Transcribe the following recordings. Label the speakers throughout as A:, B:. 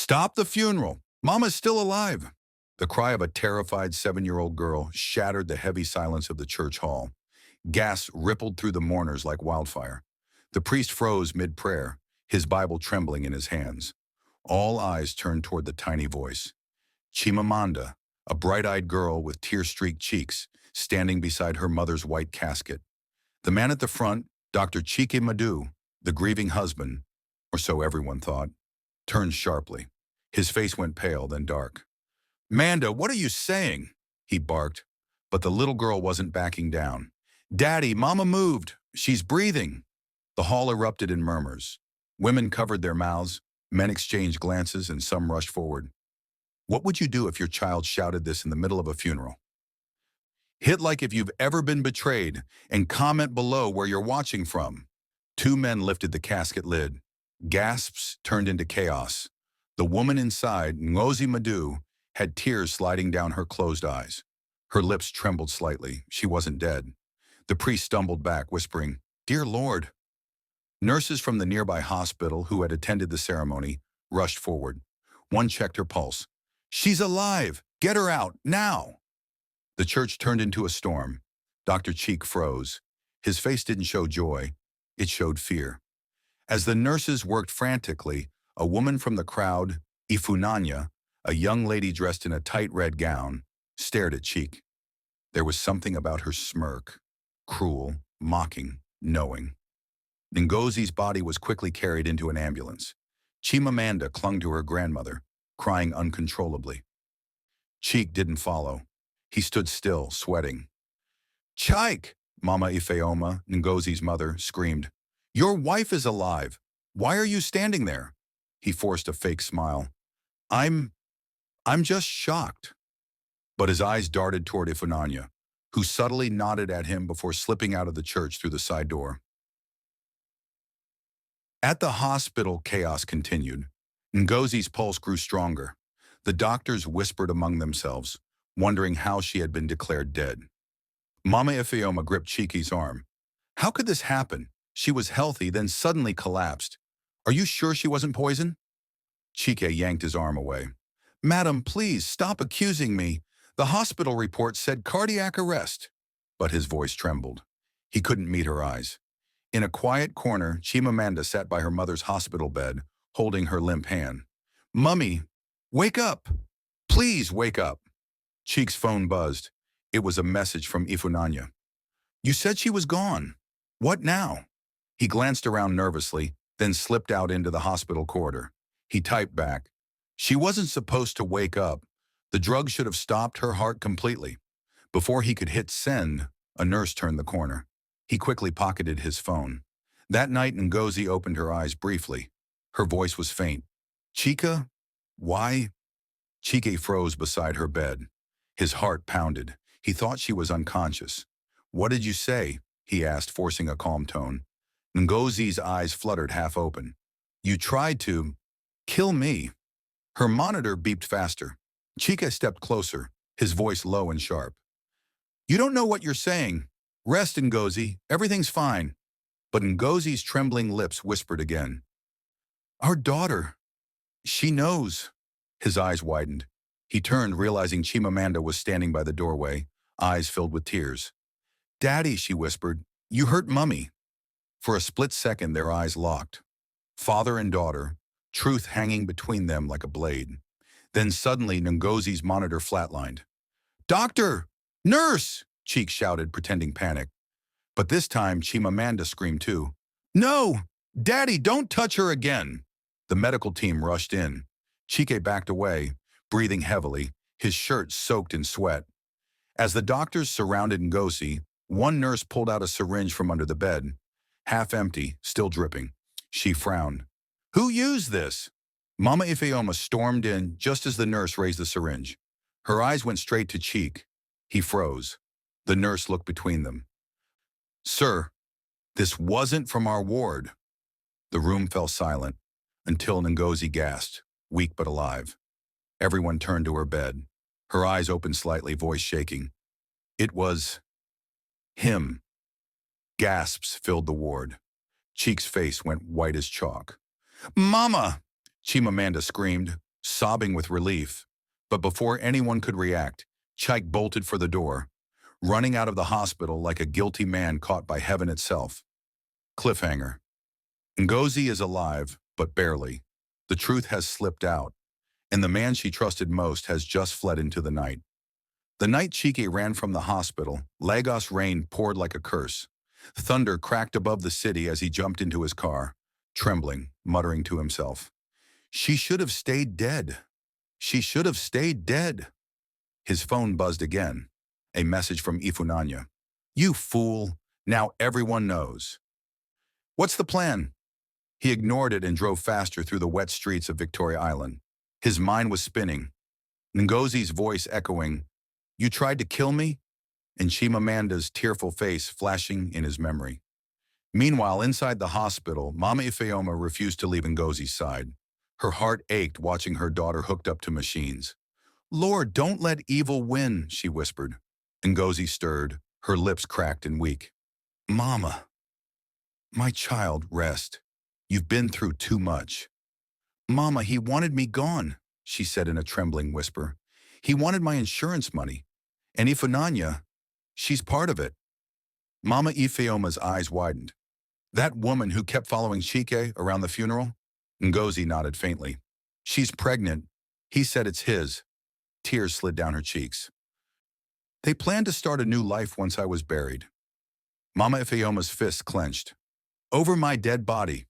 A: Stop the funeral! Mama's still alive! The cry of a terrified 7-year-old girl shattered the heavy silence of the church hall. Gasps rippled through the mourners like wildfire. The priest froze mid-prayer, his Bible trembling in his hands. All eyes turned toward the tiny voice. Chimamanda, a bright-eyed girl with tear-streaked cheeks, standing beside her mother's white casket. The man at the front, Dr. Chike Madu, the grieving husband, or so everyone thought, turned sharply. His face went pale, then dark. "Manda, what are you saying?" he barked, but the little girl wasn't backing down. "Daddy, Mama moved. She's breathing." The hall erupted in murmurs. Women covered their mouths, men exchanged glances, and some rushed forward. What would you do if your child shouted this in the middle of a funeral? Hit like if you've ever been betrayed, and comment below where you're watching from. 2 men lifted the casket lid. Gasps turned into chaos. The woman inside, Ngozi Madu, had tears sliding down her closed eyes. Her lips trembled slightly. She wasn't dead. The priest stumbled back, whispering, "Dear Lord." Nurses from the nearby hospital who had attended the ceremony rushed forward. One checked her pulse. "She's alive! Get her out, now!" The church turned into a storm. Dr. Cheek froze. His face didn't show joy. It showed fear. As the nurses worked frantically, a woman from the crowd, Ifunanya, a young lady dressed in a tight red gown, stared at Cheek. There was something about her smirk, cruel, mocking, knowing. Ngozi's body was quickly carried into an ambulance. Chimamanda clung to her grandmother, crying uncontrollably. Cheek didn't follow. He stood still, sweating. "Chike!" Mama Ifeoma, Ngozi's mother, screamed. "Your wife is alive! Why are you standing there?" He forced a fake smile. I'm just shocked." But his eyes darted toward Ifunanya, who subtly nodded at him before slipping out of the church through the side door. At the hospital, chaos continued. Ngozi's pulse grew stronger. The doctors whispered among themselves, wondering how she had been declared dead. Mama Ifeoma gripped Chiki's arm. "How could this happen? She was healthy, then suddenly collapsed. Are you sure she wasn't poisoned?" Chike yanked his arm away. "Madam, please stop accusing me. The hospital report said cardiac arrest." But his voice trembled. He couldn't meet her eyes. In a quiet corner, Chimamanda sat by her mother's hospital bed, holding her limp hand. "Mummy, wake up! Please wake up!" Cheek's phone buzzed. It was a message from Ifunanya. "You said she was gone. What now?" He glanced around nervously, then slipped out into the hospital corridor. He typed back, "She wasn't supposed to wake up. The drug should have stopped her heart completely." Before he could hit send, a nurse turned the corner. He quickly pocketed his phone. That night, Ngozi opened her eyes briefly. Her voice was faint. "Chika? Why?" Chike froze beside her bed. His heart pounded. He thought she was unconscious. "What did you say?" he asked, forcing a calm tone. Ngozi's eyes fluttered half open. "You tried to kill me." Her monitor beeped faster. Chika stepped closer, his voice low and sharp. "You don't know what you're saying. Rest, Ngozi. Everything's fine." But Ngozi's trembling lips whispered again. "Our daughter. She knows." His eyes widened. He turned, realizing Chimamanda was standing by the doorway, eyes filled with tears. "Daddy," she whispered, "you hurt Mummy." For a split second, their eyes locked. Father and daughter, truth hanging between them like a blade. Then suddenly, Ngozi's monitor flatlined. "Doctor! Nurse!" Cheek shouted, pretending panic. But this time, Chimamanda screamed too. "No! Daddy, don't touch her again!" The medical team rushed in. Chike backed away, breathing heavily, his shirt soaked in sweat. As the doctors surrounded Ngozi, one nurse pulled out a syringe from under the bed. Half empty, still dripping. She frowned. "Who used this?" Mama Ifeoma stormed in just as the nurse raised the syringe. Her eyes went straight to Cheek. He froze. The nurse looked between them. "Sir, this wasn't from our ward." The room fell silent until Ngozi gasped, weak but alive. Everyone turned to her bed. Her eyes opened slightly, voice shaking. It was him. Gasps filled the ward. Cheek's face went white as chalk. "Mama!" Chimamanda screamed, sobbing with relief. But before anyone could react, Chike bolted for the door, running out of the hospital like a guilty man caught by heaven itself. Cliffhanger. Ngozi is alive, but barely. The truth has slipped out, and the man she trusted most has just fled into the night. The night Chike ran from the hospital, Lagos rain poured like a curse. Thunder cracked above the city as he jumped into his car, trembling, muttering to himself. She should have stayed dead. She should have stayed dead. His phone buzzed again. A message from Ifunanya. You fool. Now everyone knows. What's the plan? He ignored it and drove faster through the wet streets of Victoria Island. His mind was spinning. Ngozi's voice echoing, You tried to kill me? And Chimamanda's tearful face flashing in his memory. Meanwhile, inside the hospital, Mama Ifeoma refused to leave Ngozi's side. Her heart ached watching her daughter hooked up to machines. Lord, don't let evil win, she whispered. Ngozi stirred, her lips cracked and weak. Mama, my child, rest. You've been through too much. Mama, he wanted me gone, she said in a trembling whisper. He wanted my insurance money. And Ifunanya, she's part of it. Mama Ifeoma's eyes widened. That woman who kept following Chike around the funeral? Ngozi nodded faintly. She's pregnant. He said it's his. Tears slid down her cheeks. They planned to start a new life once I was buried. Mama Ifeoma's fists clenched. Over my dead body.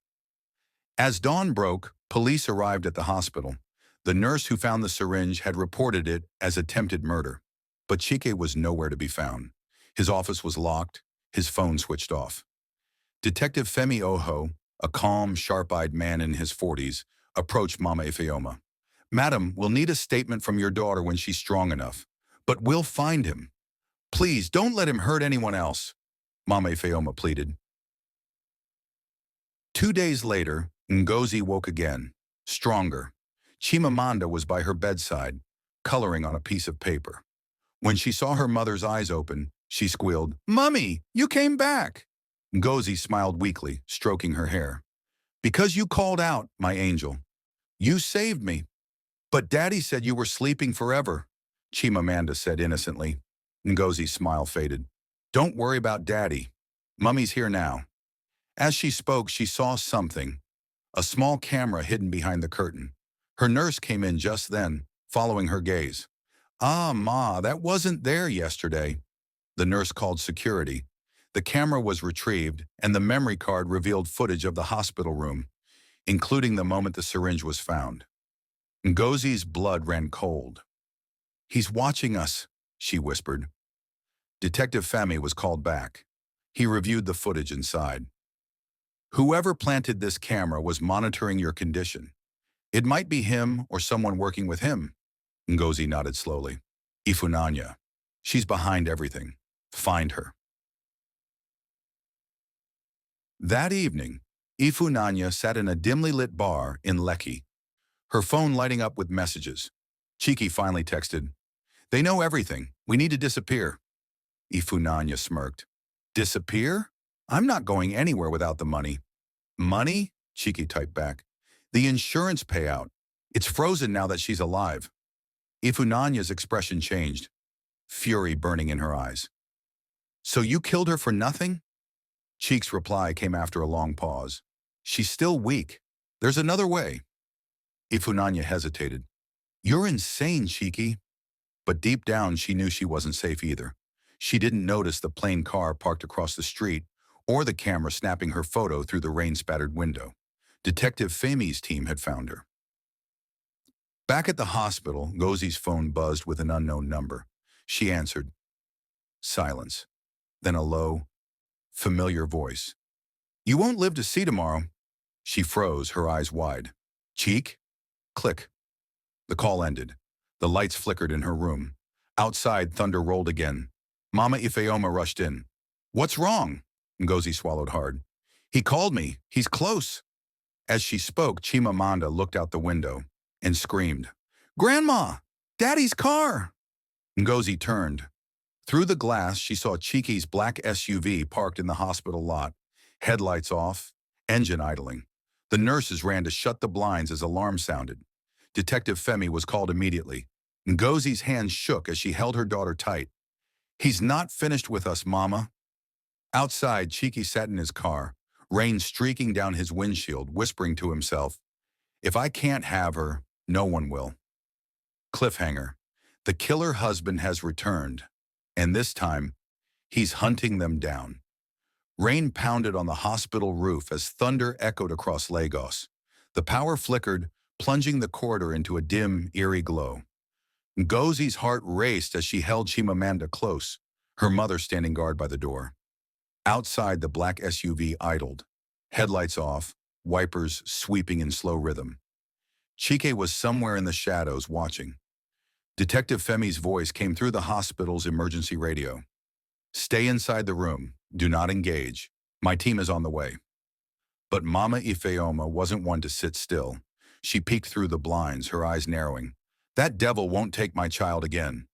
A: As dawn broke, police arrived at the hospital. The nurse who found the syringe had reported it as attempted murder. But Chike was nowhere to be found. His office was locked, his phone switched off. Detective Femi Oho, a calm, sharp-eyed man in his 40s, approached Mama Ifeoma. Madam, we'll need a statement from your daughter when she's strong enough. But we'll find him. Please, don't let him hurt anyone else, Mama Ifeoma pleaded. 2 days later, Ngozi woke again, stronger. Chimamanda was by her bedside, coloring on a piece of paper. When she saw her mother's eyes open, she squealed, Mummy, you came back. Ngozi smiled weakly, stroking her hair. Because you called out, my angel. You saved me. But Daddy said you were sleeping forever, Chimamanda said innocently. Ngozi's smile faded. Don't worry about Daddy. Mummy's here now. As she spoke, she saw something. A small camera hidden behind the curtain. Her nurse came in just then, following her gaze. Ah, Ma, that wasn't there yesterday. The nurse called security. The camera was retrieved, and the memory card revealed footage of the hospital room, including the moment the syringe was found. Ngozi's blood ran cold. He's watching us, she whispered. Detective Femi was called back. He reviewed the footage inside. Whoever planted this camera was monitoring your condition. It might be him or someone working with him. Ngozi nodded slowly. Ifunanya. She's behind everything. Find her. That evening, Ifunanya sat in a dimly lit bar in Lekki, her phone lighting up with messages. Chike finally texted, They know everything. We need to disappear. Ifunanya smirked. Disappear? I'm not going anywhere without the money. Money? Chike typed back. The insurance payout. It's frozen now that she's alive. Ifunanya's expression changed, fury burning in her eyes. So you killed her for nothing? Cheek's reply came after a long pause. She's still weak. There's another way. Ifunanya hesitated. You're insane, Chike. But deep down, she knew she wasn't safe either. She didn't notice the plain car parked across the street or the camera snapping her photo through the rain-spattered window. Detective Femi's team had found her. Back at the hospital, Ngozi's phone buzzed with an unknown number. She answered. Silence. Then a low, familiar voice. You won't live to see tomorrow. She froze, her eyes wide. Cheek? Click. The call ended. The lights flickered in her room. Outside, thunder rolled again. Mama Ifeoma rushed in. What's wrong? Ngozi swallowed hard. He called me. He's close. As she spoke, Chimamanda looked out the window and screamed, Grandma! Daddy's car! Ngozi turned. Through the glass, she saw Chike's black SUV parked in the hospital lot, headlights off, engine idling. The nurses ran to shut the blinds as alarm sounded. Detective Femi was called immediately. Ngozi's hands shook as she held her daughter tight. "He's not finished with us, Mama." Outside, Cheeky sat in his car, rain streaking down his windshield, whispering to himself, "If I can't have her, no one will." Cliffhanger. The killer husband has returned, and this time, he's hunting them down. Rain pounded on the hospital roof as thunder echoed across Lagos. The power flickered, plunging the corridor into a dim, eerie glow. Ngozi's heart raced as she held Chimamanda close, her mother standing guard by the door. Outside, the black SUV idled, headlights off, wipers sweeping in slow rhythm. Chike was somewhere in the shadows watching. Detective Femi's voice came through the hospital's emergency radio. "Stay inside the room. Do not engage. My team is on the way." But Mama Ifeoma wasn't one to sit still. She peeked through the blinds, her eyes narrowing. "That devil won't take my child again.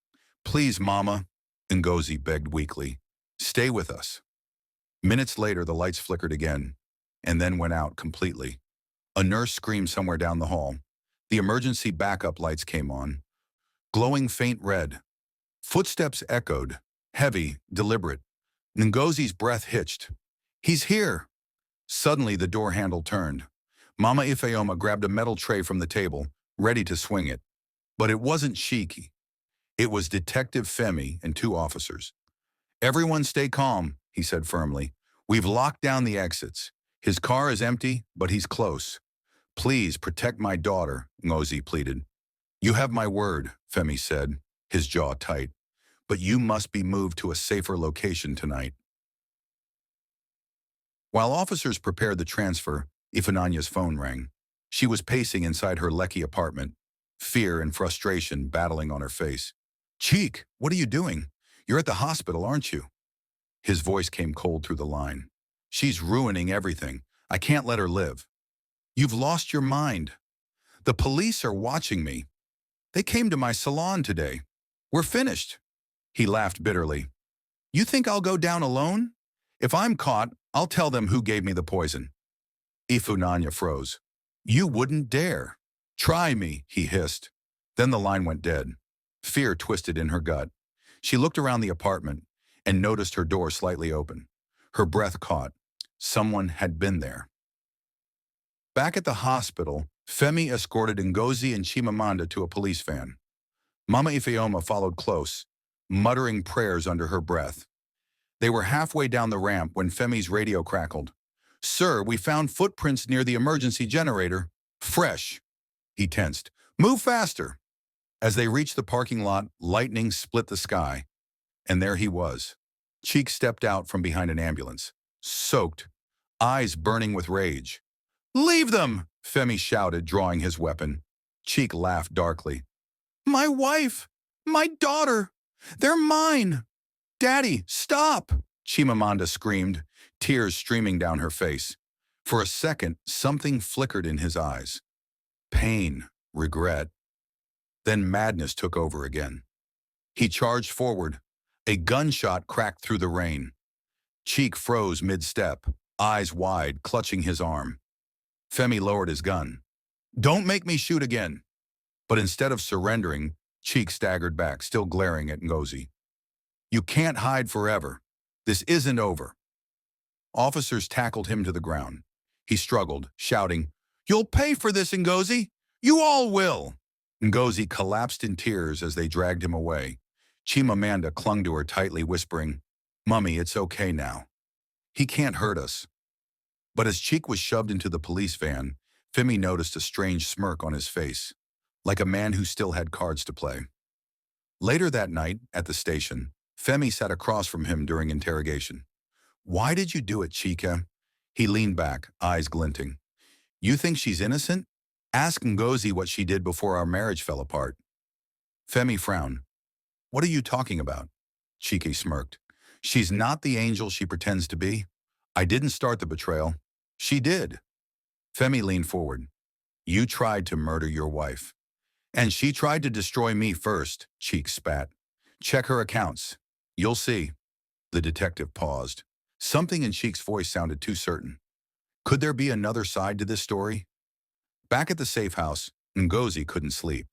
A: Please, Mama," Ngozi begged weakly. "Stay with us." Minutes later, the lights flickered again, and then went out completely. A nurse screamed somewhere down the hall. The emergency backup lights came on, glowing faint red. Footsteps echoed, heavy, deliberate. Ngozi's breath hitched. "He's here." Suddenly, the door handle turned. Mama Ifeoma grabbed a metal tray from the table, ready to swing it. But it wasn't Shiki. It was Detective Femi and two officers. "Everyone stay calm," he said firmly. "We've locked down the exits. His car is empty, but he's close. Please protect my daughter," Ngozi pleaded. "You have my word," Femi said, his jaw tight. "But you must be moved to a safer location tonight." While officers prepared the transfer, Ifananya's phone rang. She was pacing inside her Lekki apartment, fear and frustration battling on her face. "Cheek, what are you doing? You're at the hospital, aren't you?" His voice came cold through the line. "She's ruining everything. I can't let her live." "You've lost your mind. The police are watching me. They came to my salon today. We're finished." He laughed bitterly. "You think I'll go down alone? If I'm caught, I'll tell them who gave me the poison." Ifunanya froze. "You wouldn't dare." "Try me," he hissed. Then the line went dead. Fear twisted in her gut. She looked around the apartment and noticed her door slightly open. Her breath caught. Someone had been there. Back at the hospital, Femi escorted Ngozi and Chimamanda to a police van. Mama Ifeoma followed close, muttering prayers under her breath. They were halfway down the ramp when Femi's radio crackled. "Sir, we found footprints near the emergency generator. Fresh." He tensed. "Move faster." As they reached the parking lot, lightning split the sky. And there he was. Cheek stepped out from behind an ambulance, soaked, eyes burning with rage. "Leave them!" Femi shouted, drawing his weapon. Cheek laughed darkly. "My wife! My daughter! They're mine! Daddy, stop!" Chimamanda screamed, tears streaming down her face. For a second, something flickered in his eyes. Pain, regret. Then madness took over again. He charged forward. A gunshot cracked through the rain. Cheek froze mid-step, eyes wide, clutching his arm. Femi lowered his gun. "Don't make me shoot again." But instead of surrendering, Cheek staggered back, still glaring at Ngozi. "You can't hide forever. This isn't over." Officers tackled him to the ground. He struggled, shouting, "You'll pay for this, Ngozi! You all will!" Ngozi collapsed in tears as they dragged him away. Chimamanda clung to her tightly, whispering, "Mummy, it's okay now. He can't hurt us." But as Cheek was shoved into the police van, Femi noticed a strange smirk on his face, like a man who still had cards to play. Later that night, at the station, Femi sat across from him during interrogation. "Why did you do it, Chika?" He leaned back, eyes glinting. "You think she's innocent? Ask Ngozi what she did before our marriage fell apart." Femi frowned. "What are you talking about?" Chike smirked. "She's not the angel she pretends to be. I didn't start the betrayal. She did." Femi leaned forward. "You tried to murder your wife. And she tried to destroy me first," Cheek spat. "Check her accounts. You'll see." The detective paused. Something in Cheek's voice sounded too certain. Could there be another side to this story? Back at the safe house, Ngozi couldn't sleep.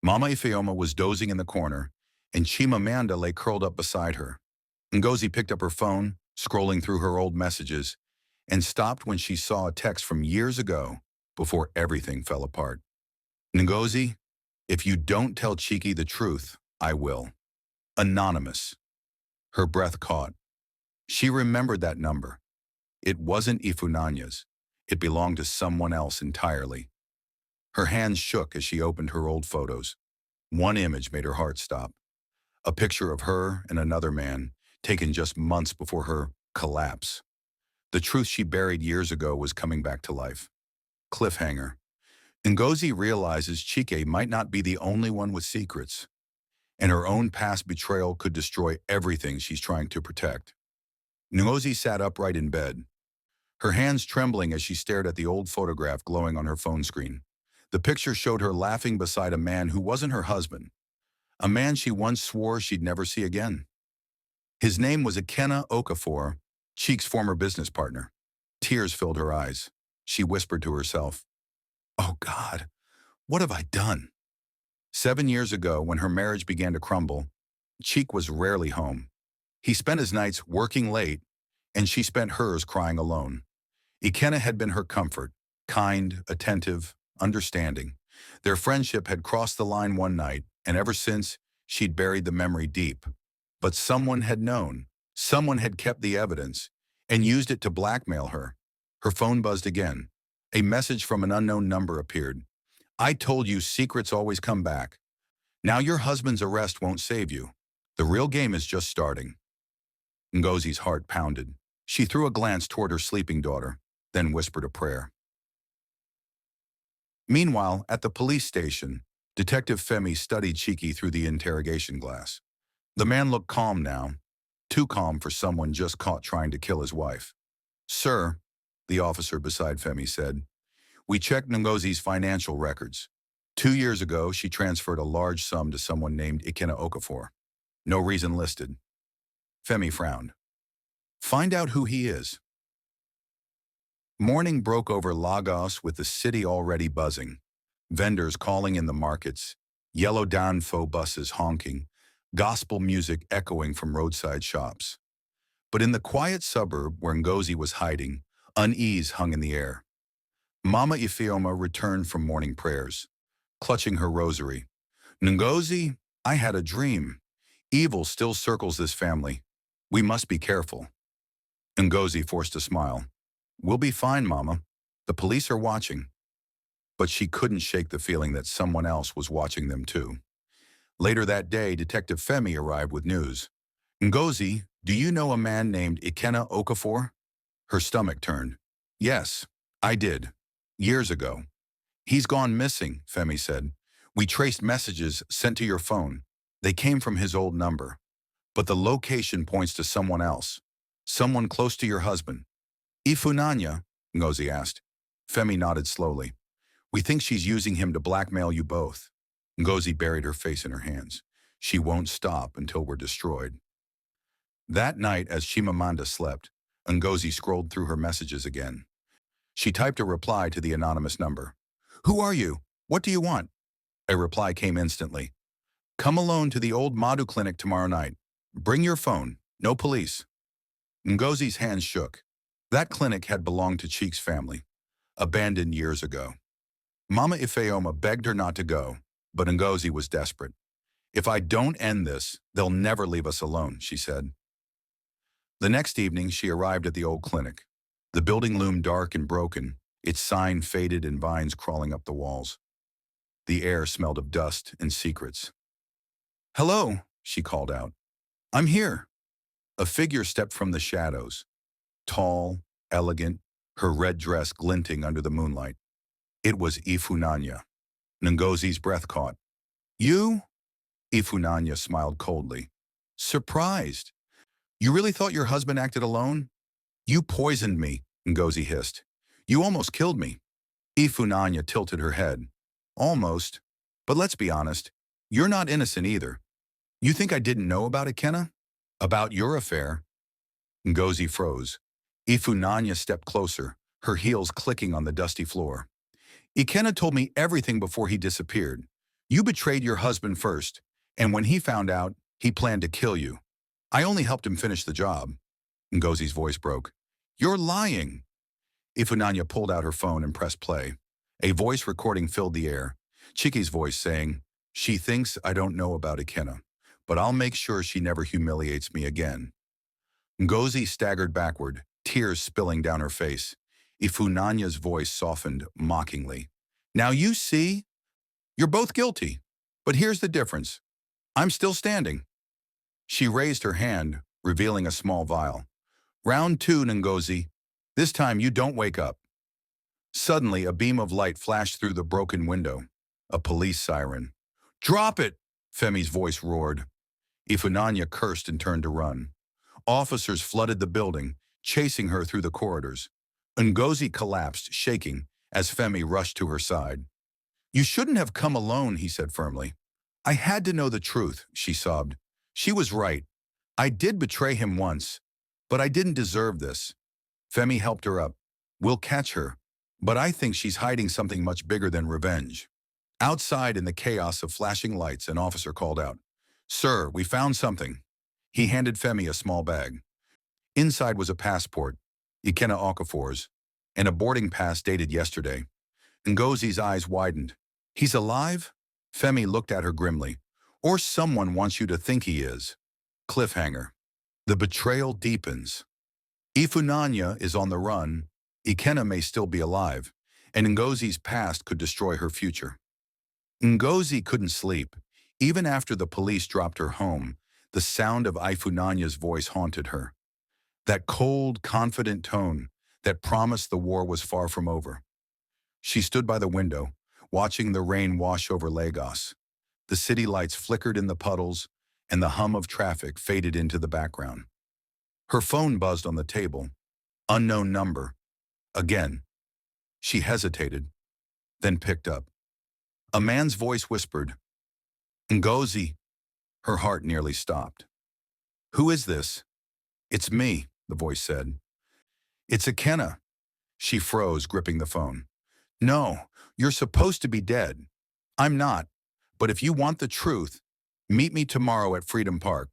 A: Mama Ifeoma was dozing in the corner, and Chimamanda lay curled up beside her. Ngozi picked up her phone, scrolling through her old messages, and stopped when she saw a text from years ago before everything fell apart. Ngozi, if you don't tell Chiki the truth, I will. Anonymous. Her breath caught. She remembered that number. It wasn't Ifunanya's. It belonged to someone else entirely. Her hands shook as she opened her old photos. One image made her heart stop. A picture of her and another man, taken just months before her collapse. The truth she buried years ago was coming back to life. Cliffhanger. Ngozi realizes Chike might not be the only one with secrets, and her own past betrayal could destroy everything she's trying to protect. Ngozi sat upright in bed, her hands trembling as she stared at the old photograph glowing on her phone screen. The picture showed her laughing beside a man who wasn't her husband, a man she once swore she'd never see again. His name was Ikenna Okafor, Cheek's former business partner. Tears filled her eyes. She whispered to herself, "Oh God, what have I done?" 7 years ago, when her marriage began to crumble, Cheek was rarely home. He spent his nights working late, and she spent hers crying alone. Ikenna had been her comfort, kind, attentive, understanding. Their friendship had crossed the line one night, and ever since, she'd buried the memory deep. But someone had known. Someone had kept the evidence and used it to blackmail her. Her phone buzzed again. A message from an unknown number appeared. "I told you secrets always come back. Now your husband's arrest won't save you. The real game is just starting." Ngozi's heart pounded. She threw a glance toward her sleeping daughter, then whispered a prayer. Meanwhile, at the police station, Detective Femi studied Chiki through the interrogation glass. The man looked calm now, too calm for someone just caught trying to kill his wife. "Sir," the officer beside Femi said, "we checked Ngozi's financial records. 2 years ago, she transferred a large sum to someone named Ikenna Okafor. No reason listed." Femi frowned. "Find out who he is." Morning broke over Lagos with the city already buzzing. Vendors calling in the markets, yellow Danfo buses honking, gospel music echoing from roadside shops. But in the quiet suburb where Ngozi was hiding, unease hung in the air. Mama Ifeoma returned from morning prayers, clutching her rosary. "Ngozi, I had a dream. Evil still circles this family. We must be careful." Ngozi forced a smile. "We'll be fine, Mama. The police are watching." But she couldn't shake the feeling that someone else was watching them too. Later that day, Detective Femi arrived with news. "Ngozi, do you know a man named Ikenna Okafor?" Her stomach turned. "Yes, I did. Years ago." "He's gone missing," Femi said. "We traced messages sent to your phone. They came from his old number. But the location points to someone else. Someone close to your husband." "Ifunanya?" Ngozi asked. Femi nodded slowly. "We think she's using him to blackmail you both." Ngozi buried her face in her hands. "She won't stop until we're destroyed." That night, as Chimamanda slept, Ngozi scrolled through her messages again. She typed a reply to the anonymous number. "Who are you? What do you want?" A reply came instantly. "Come alone to the old Madhu clinic tomorrow night. Bring your phone. No police." Ngozi's hands shook. That clinic had belonged to Cheek's family, abandoned years ago. Mama Ifeoma begged her not to go, but Ngozi was desperate. "If I don't end this, they'll never leave us alone," she said. The next evening, she arrived at the old clinic. The building loomed dark and broken, its sign faded and vines crawling up the walls. The air smelled of dust and secrets. "Hello," she called out. "I'm here." A figure stepped from the shadows, tall, elegant, her red dress glinting under the moonlight. It was Ifunanya. Ngozi's breath caught. "You?" Ifunanya smiled coldly. "Surprised. You really thought your husband acted alone?" "You poisoned me," Ngozi hissed. "You almost killed me." Ifunanya tilted her head. "Almost. But let's be honest. You're not innocent either. You think I didn't know about Ikenna? About your affair?" Ngozi froze. Ifunanya stepped closer, her heels clicking on the dusty floor. Ikenna told me everything before he disappeared. You betrayed your husband first, and when he found out, he planned to kill you. I only helped him finish the job. Ngozi's voice broke. You're lying. Ifunanya pulled out her phone and pressed play. A voice recording filled the air. Chiki's voice saying, she thinks I don't know about Ikenna, but I'll make sure she never humiliates me again. Ngozi staggered backward, tears spilling down her face. Ifunanya's voice softened mockingly. Now you see? You're both guilty. But here's the difference. I'm still standing. She raised her hand, revealing a small vial. Round 2, Ngozi. This time you don't wake up. Suddenly, a beam of light flashed through the broken window. A police siren. Drop it! Femi's voice roared. Ifunanya cursed and turned to run. Officers flooded the building, chasing her through the corridors. Ngozi collapsed, shaking, as Femi rushed to her side. You shouldn't have come alone, he said firmly. I had to know the truth, she sobbed. She was right. I did betray him once, but I didn't deserve this. Femi helped her up. We'll catch her, but I think she's hiding something much bigger than revenge. Outside, in the chaos of flashing lights, an officer called out, Sir, we found something. He handed Femi a small bag. Inside was a passport, Ikenna Okafor's, and a boarding pass dated yesterday. Ngozi's eyes widened. He's alive? Femi looked at her grimly. Or someone wants you to think he is. Cliffhanger. The betrayal deepens. Ifunanya is on the run. Ikenna may still be alive, and Ngozi's past could destroy her future. Ngozi couldn't sleep. Even after the police dropped her home, the sound of Ifunanya's voice haunted her. That cold, confident tone that promised the war was far from over. She stood by the window, watching the rain wash over Lagos. The city lights flickered in the puddles, and the hum of traffic faded into the background. Her phone buzzed on the table. Unknown number. Again. She hesitated, then picked up. A man's voice whispered, Ngozi. Her heart nearly stopped. Who is this? It's me, the voice said. It's Ikenna. She froze, gripping the phone. No, you're supposed to be dead. I'm not. But if you want the truth, meet me tomorrow at Freedom Park.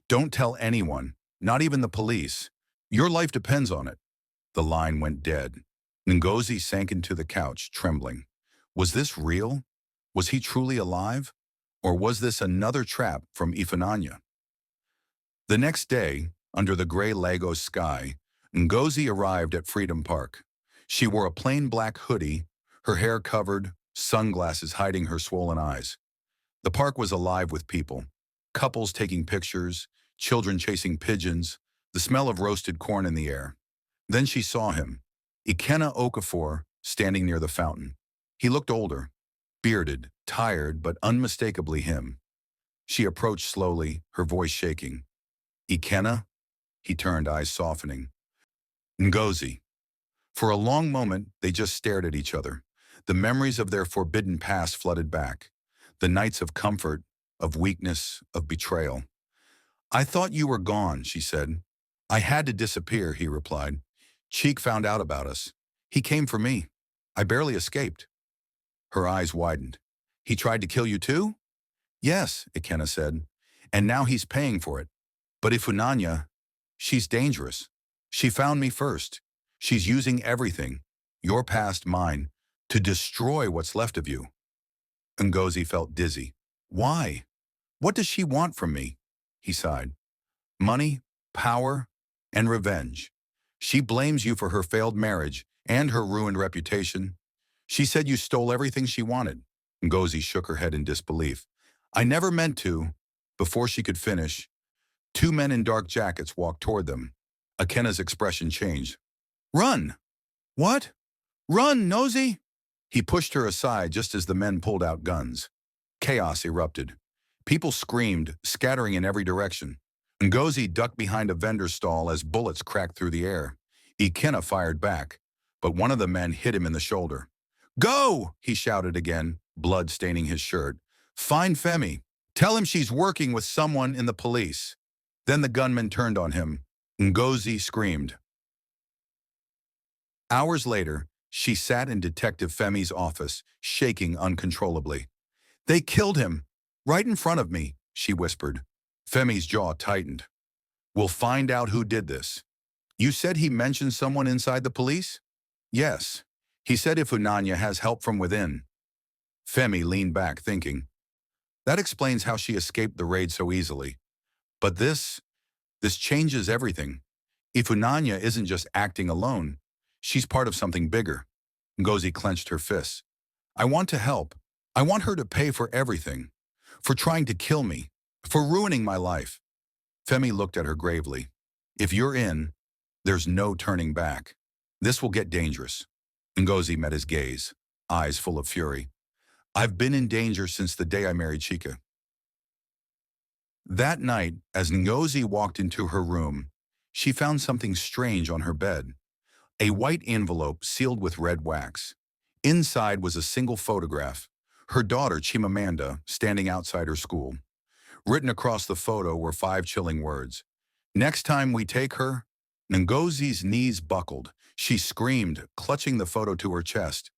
A: Don't tell anyone, not even the police. Your life depends on it. The line went dead. Ngozi sank into the couch, trembling. Was this real? Was he truly alive? Or was this another trap from Ifunanya? The next day, under the gray Lagos sky, Ngozi arrived at Freedom Park. She wore a plain black hoodie, her hair covered, sunglasses hiding her swollen eyes. The park was alive with people, couples taking pictures, children chasing pigeons, the smell of roasted corn in the air. Then she saw him, Ikenna Okafor, standing near the fountain. He looked older, bearded, tired, but unmistakably him. She approached slowly, her voice shaking. Ikenna? He turned, eyes softening. Ngozi. For a long moment, they just stared at each other. The memories of their forbidden past flooded back. The nights of comfort, of weakness, of betrayal. I thought you were gone, she said. I had to disappear, he replied. Cheek found out about us. He came for me. I barely escaped. Her eyes widened. He tried to kill you too? Yes, Ikenna said. And now he's paying for it. But Ifunanya, she's dangerous. She found me first. She's using everything, your past, mine, to destroy what's left of you. Ngozi felt dizzy. Why? What does she want from me? He sighed. Money, power, and revenge. She blames you for her failed marriage and her ruined reputation. She said you stole everything she wanted. Ngozi shook her head in disbelief. I never meant to. Before she could finish, 2 men in dark jackets walked toward them. Ikenna's expression changed. Run! What? Run, nosy! He pushed her aside just as the men pulled out guns. Chaos erupted. People screamed, scattering in every direction. Ngozi ducked behind a vendor stall as bullets cracked through the air. Ikenna fired back, but one of the men hit him in the shoulder. Go! He shouted again, blood staining his shirt. Find Femi. Tell him she's working with someone in the police. Then the gunman turned on him. Ngozi screamed. Hours later, She sat in Detective Femi's office, shaking uncontrollably. "They killed him! Right in front of me," she whispered. Femi's jaw tightened. "We'll find out who did this." "You said he mentioned someone inside the police?" "Yes. He said if Unanya has help from within." Femi leaned back, thinking. That explains how she escaped the raid so easily. But this changes everything. If Unanya isn't just acting alone, she's part of something bigger. Ngozi clenched her fists. "I want to help. I want her to pay for everything. For trying to kill me. For ruining my life." Femi looked at her gravely. "If you're in, there's no turning back. This will get dangerous." Ngozi met his gaze, eyes full of fury. "I've been in danger since the day I married Chika." That night, as Ngozi walked into her room, she found something strange on her bed. A white envelope sealed with red wax. Inside was a single photograph, her daughter Chimamanda standing outside her school. Written across the photo were 5 chilling words. "Next time we take her." Ngozi's knees buckled. She screamed, clutching the photo to her chest.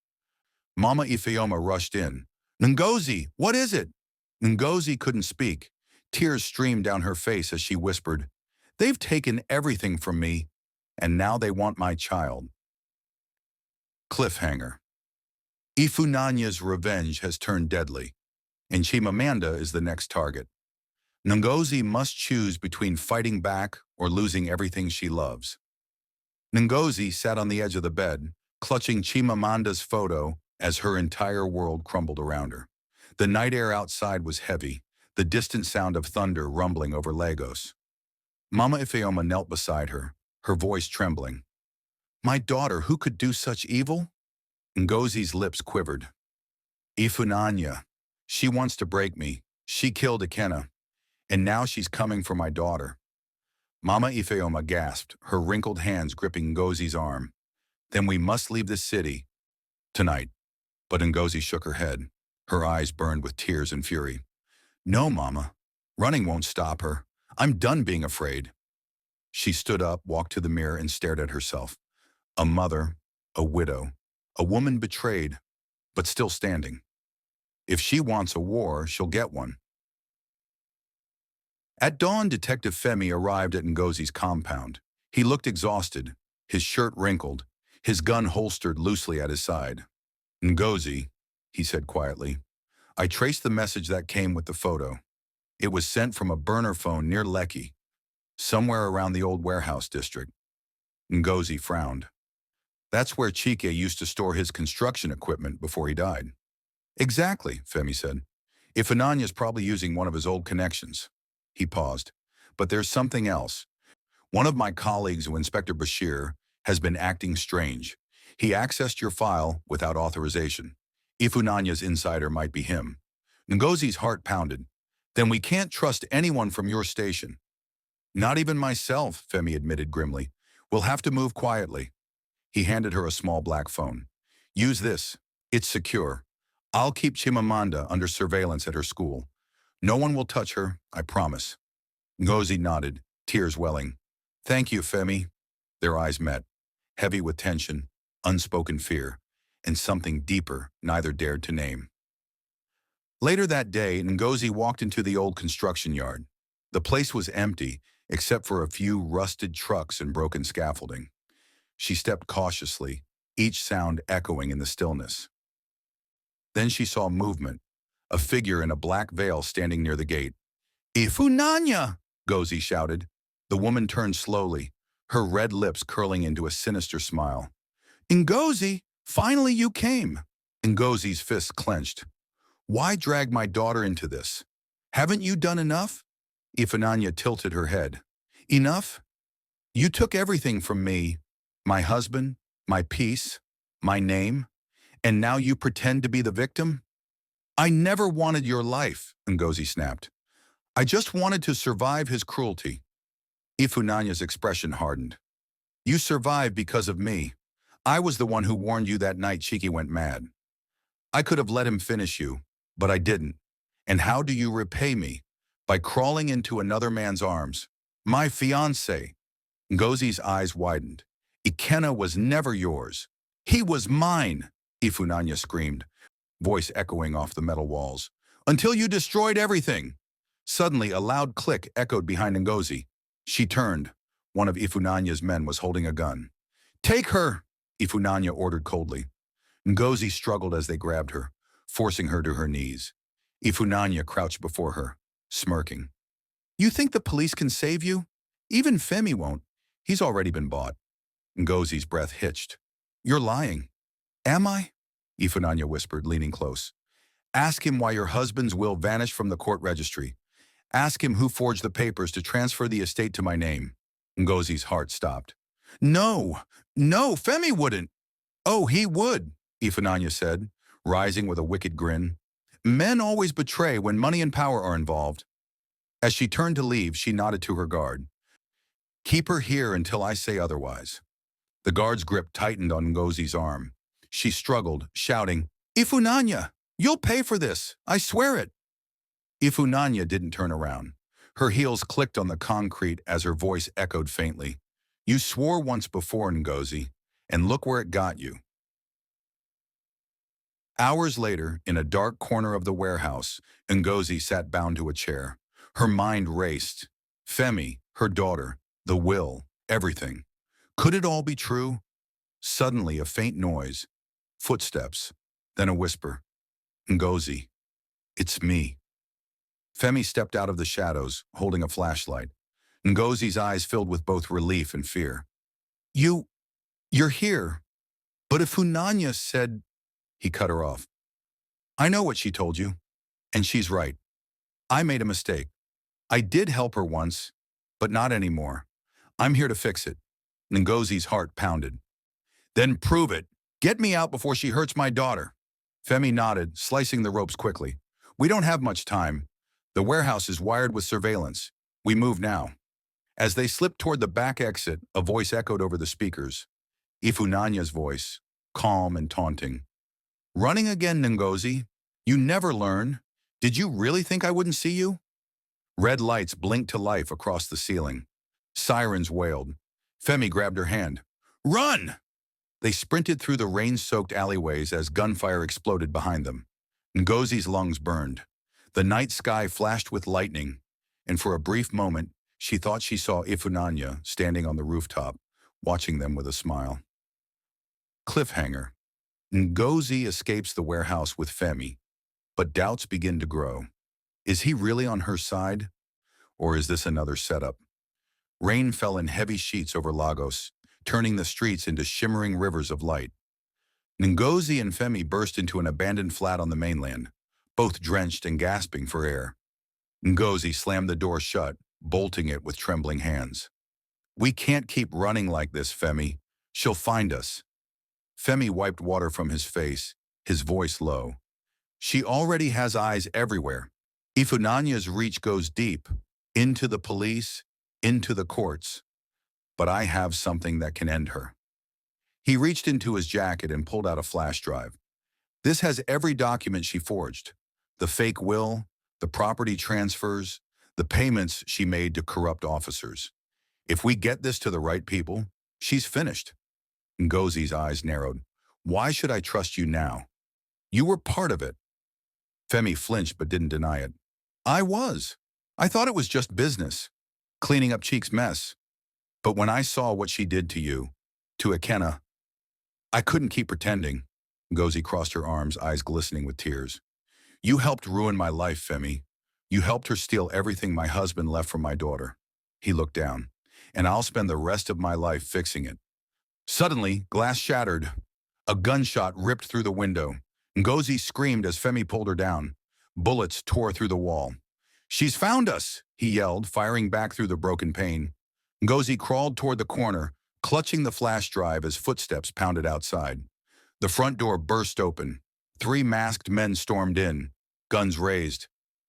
A: Mama Ifeoma rushed in. "Ngozi, what is it?" Ngozi couldn't speak. Tears streamed down her face as she whispered, "They've taken everything from me, and now they want my child." Cliffhanger. Ifunanya's revenge has turned deadly, and Chimamanda is the next target. Ngozi must choose between fighting back or losing everything she loves. Ngozi sat on the edge of the bed, clutching Chimamanda's photo as her entire world crumbled around her. The night air outside was heavy, the distant sound of thunder rumbling over Lagos. Mama Ifeoma knelt beside her, her voice trembling. "My daughter, who could do such evil?" Ngozi's lips quivered. "Ifunanya. She wants to break me. She killed Ikenna. And now she's coming for my daughter." Mama Ifeoma gasped, her wrinkled hands gripping Ngozi's arm. "Then we must leave this city. Tonight." But Ngozi shook her head. Her eyes burned with tears and fury. "No, Mama. Running won't stop her. I'm done being afraid." She stood up, walked to the mirror, and stared at herself. A mother, a widow, a woman betrayed, but still standing. If she wants a war, she'll get one. At dawn, Detective Femi arrived at Ngozi's compound. He looked exhausted, his shirt wrinkled, his gun holstered loosely at his side. "Ngozi," he said quietly, "I traced the message that came with the photo. It was sent from a burner phone near Lekki, somewhere around the old warehouse district." Ngozi frowned. "That's where Chike used to store his construction equipment before he died." "Exactly," Femi said. "If Ananya's probably using one of his old connections." He paused. "But there's something else. One of my colleagues, Inspector Bashir, has been acting strange. He accessed your file without authorization. Ifunanya's insider might be him." Ngozi's heart pounded. "Then we can't trust anyone from your station." "Not even myself," Femi admitted grimly. "We'll have to move quietly." He handed her a small black phone. "Use this. It's secure. I'll keep Chimamanda under surveillance at her school. No one will touch her, I promise." Ngozi nodded, tears welling. "Thank you, Femi." Their eyes met, heavy with tension, unspoken fear, and something deeper neither dared to name. Later that day, Ngozi walked into the old construction yard. The place was empty, except for a few rusted trucks and broken scaffolding. She stepped cautiously, each sound echoing in the stillness. Then she saw movement, a figure in a black veil standing near the gate. "Ifunanya!" Ngozi shouted. The woman turned slowly, her red lips curling into a sinister smile. "Ngozi, finally you came." Ngozi's fists clenched. "Why drag my daughter into this? Haven't you done enough?" Ifunanya tilted her head. "Enough? You took everything from me. My husband, my peace, my name, and now you pretend to be the victim? I never wanted your life," Ngozi snapped. "I just wanted to survive his cruelty." Ifunanya's expression hardened. "You survived because of me. I was the one who warned you that night Chiki went mad. I could have let him finish you, but I didn't. And how do you repay me? By crawling into another man's arms. My fiancé." Ngozi's eyes widened. "Ikenna was never yours. "He was mine," Ifunanya screamed, voice echoing off the metal walls. "Until you destroyed everything." Suddenly, a loud click echoed behind Ngozi. She turned. One of Ifunanya's men was holding a gun. "Take her," Ifunanya ordered coldly. Ngozi struggled as they grabbed her, forcing her to her knees. Ifunanya crouched before her, smirking. "You think the police can save you? Even Femi won't. He's already been bought." Ngozi's breath hitched. "You're lying." "Am I?" Ifunanya whispered, leaning close. "Ask him why your husband's will vanished from the court registry. Ask him who forged the papers to transfer the estate to my name." Ngozi's heart stopped. "No, no, Femi wouldn't." "Oh, he would," Ifunanya said, rising with a wicked grin. "Men always betray when money and power are involved." As she turned to leave, she nodded to her guard. "Keep her here until I say otherwise." The guard's grip tightened on Ngozi's arm. She struggled, shouting, "Ifunanya, you'll pay for this, I swear it." Ifunanya didn't turn around. Her heels clicked on the concrete as her voice echoed faintly. "You swore once before, Ngozi, and look where it got you." Hours later, in a dark corner of the warehouse, Ngozi sat bound to a chair. Her mind raced. Femi, her daughter, the will, everything. Could it all be true? Suddenly, a faint noise. Footsteps. Then a whisper. "Ngozi, it's me." Femi stepped out of the shadows, holding a flashlight. Ngozi's eyes filled with both relief and fear. You're here. But if Hunanya said..." He cut her off. "I know what she told you. And she's right. I made a mistake. I did help her once, but not anymore. I'm here to fix it." Ngozi's heart pounded. "Then prove it. Get me out before she hurts my daughter." Femi nodded, slicing the ropes quickly. "We don't have much time. The warehouse is wired with surveillance. We move now." As they slipped toward the back exit, a voice echoed over the speakers. Ifunanya's voice, calm and taunting. "Running again, Ngozi? You never learn. Did you really think I wouldn't see you?" Red lights blinked to life across the ceiling. Sirens wailed. Femi grabbed her hand. "Run!" They sprinted through the rain-soaked alleyways as gunfire exploded behind them. Ngozi's lungs burned. The night sky flashed with lightning, and for a brief moment, she thought she saw Ifunanya standing on the rooftop, watching them with a smile. Cliffhanger. Ngozi escapes the warehouse with Femi, but doubts begin to grow. Is he really on her side? Or is this another setup? Rain fell in heavy sheets over Lagos, turning the streets into shimmering rivers of light. Ngozi and Femi burst into an abandoned flat on the mainland, both drenched and gasping for air. Ngozi slammed the door shut, bolting it with trembling hands. "We can't keep running like this, Femi. She'll find us." Femi wiped water from his face, his voice low. "She already has eyes everywhere. Ifunanya's reach goes deep, into the police, into the courts. But I have something that can end her." He reached into his jacket and pulled out a flash drive. "This has every document she forged. The fake will, the property transfers, the payments she made to corrupt officers. If we get this to the right people, she's finished." Ngozi's eyes narrowed. "Why should I trust you now? You were part of it." Femi flinched but didn't deny it. "I was. I thought it was just business, cleaning up Cheek's mess. But when I saw what she did to you, to Ekena, I couldn't keep pretending." Ngozi crossed her arms, eyes glistening with tears. "You helped ruin my life, Femi. You helped her steal everything my husband left from my daughter." He looked down. "And I'll spend the rest of my life fixing it." Suddenly, glass shattered. A gunshot ripped through the window. Ngozi screamed as Femi pulled her down. Bullets tore through the wall. "She's found us!" he yelled, firing back through the broken pane. Ngozi crawled toward the corner, clutching the flash drive as footsteps pounded outside. The front door burst open. 3 masked men stormed in, guns raised.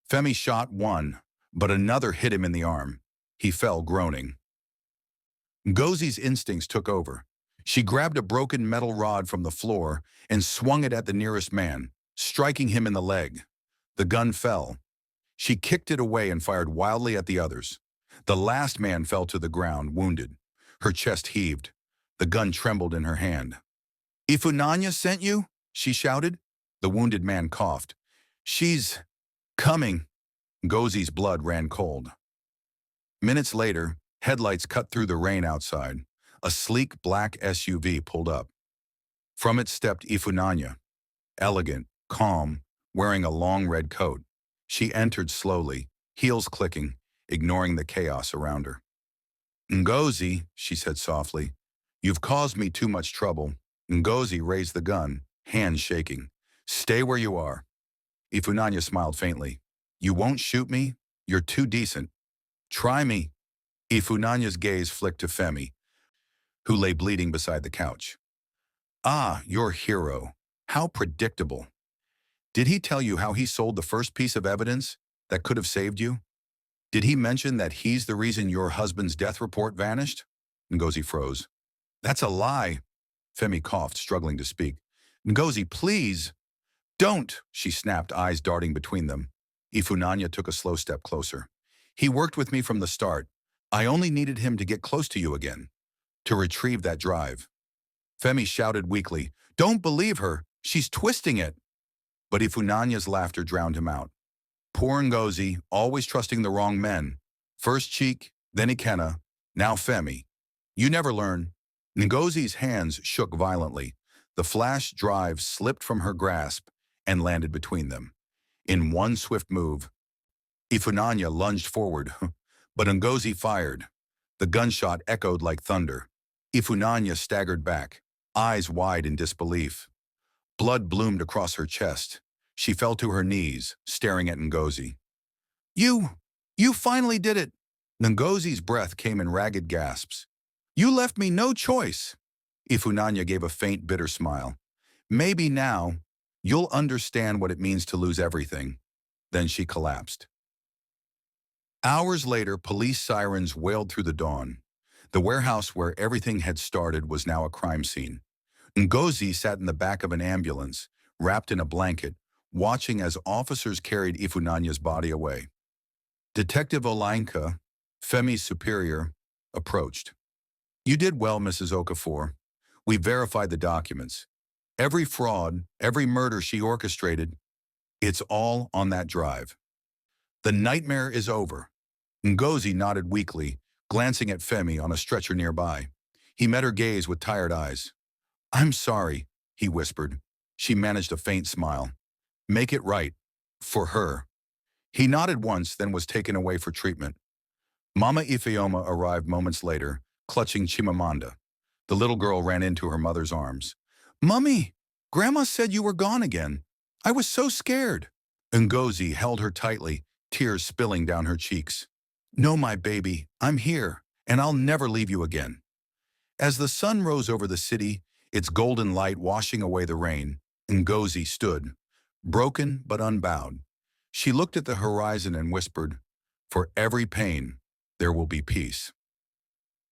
A: Femi shot one, but another hit him in the arm. He fell groaning. Ngozi's instincts took over. She grabbed a broken metal rod from the floor and swung it at the nearest man, striking him in the leg. The gun fell. She kicked it away and fired wildly at the others. The last man fell to the ground, wounded. Her chest heaved. The gun trembled in her hand. Ifunanya sent you? She shouted. The wounded man coughed. She's coming. Ngozi's blood ran cold. Minutes later, headlights cut through the rain outside. A sleek black SUV pulled up. From it stepped Ifunanya, elegant, calm, wearing a long red coat. She entered slowly, heels clicking, ignoring the chaos around her. Ngozi, she said softly, you've caused me too much trouble. Ngozi raised the gun, hands shaking. Stay where you are. Ifunanya smiled faintly. You won't shoot me? You're too decent. Try me. Ifunanya's gaze flicked to Femi, who lay bleeding beside the couch. Ah, your hero. How predictable. Did he tell you how he sold the first piece of evidence that could have saved you? Did he mention that he's the reason your husband's death report vanished? Ngozi froze. That's a lie. Femi coughed, struggling to speak. Ngozi, please. Don't, she snapped, eyes darting between them. Ifunanya took a slow step closer. He worked with me from the start. I only needed him to get close to you again, to retrieve that drive. Femi shouted weakly, don't believe her. She's twisting it. But Ifunanya's laughter drowned him out. Poor Ngozi, always trusting the wrong men. First Cheek, then Ikenna, now Femi. You never learn. Ngozi's hands shook violently. The flash drive slipped from her grasp and landed between them. In one swift move, Ifunanya lunged forward, but Ngozi fired. The gunshot echoed like thunder. Ifunanya staggered back, eyes wide in disbelief. Blood bloomed across her chest. She fell to her knees, staring at Ngozi. You finally did it. Ngozi's breath came in ragged gasps. You left me no choice. Ifunanya gave a faint, bitter smile. Maybe now, you'll understand what it means to lose everything. Then she collapsed. Hours later, police sirens wailed through the dawn. The warehouse where everything had started was now a crime scene. Ngozi sat in the back of an ambulance, wrapped in a blanket, watching as officers carried Ifunanya's body away. Detective Olenka, Femi's superior, approached. You did well, Mrs. Okafor. We verified the documents. Every fraud, every murder she orchestrated, it's all on that drive. The nightmare is over. Ngozi nodded weakly, glancing at Femi on a stretcher nearby. He met her gaze with tired eyes. I'm sorry, he whispered. She managed a faint smile. Make it right. For her. He nodded once, then was taken away for treatment. Mama Ifeoma arrived moments later, clutching Chimamanda. The little girl ran into her mother's arms. Mummy, Grandma said you were gone again. I was so scared. Ngozi held her tightly, tears spilling down her cheeks. No, my baby, I'm here, and I'll never leave you again. As the sun rose over the city, its golden light washing away the rain, Ngozi stood, broken but unbowed. She looked at the horizon and whispered, for every pain, there will be peace.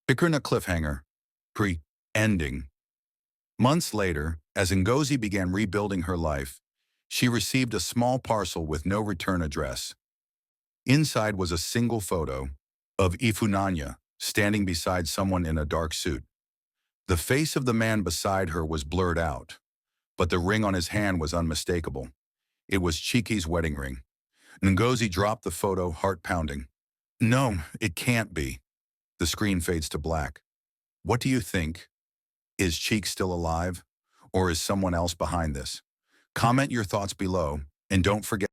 A: Pickering a cliffhanger, ending. Months later, as Ngozi began rebuilding her life, she received a small parcel with no return address. Inside was a single photo of Ifunanya standing beside someone in a dark suit. The face of the man beside her was blurred out, but the ring on his hand was unmistakable. It was Chiki's wedding ring. Ngozi dropped the photo, heart pounding. No, it can't be. The screen fades to black. What do you think? Is Cheek still alive? Or is someone else behind this? Comment your thoughts below, and don't forget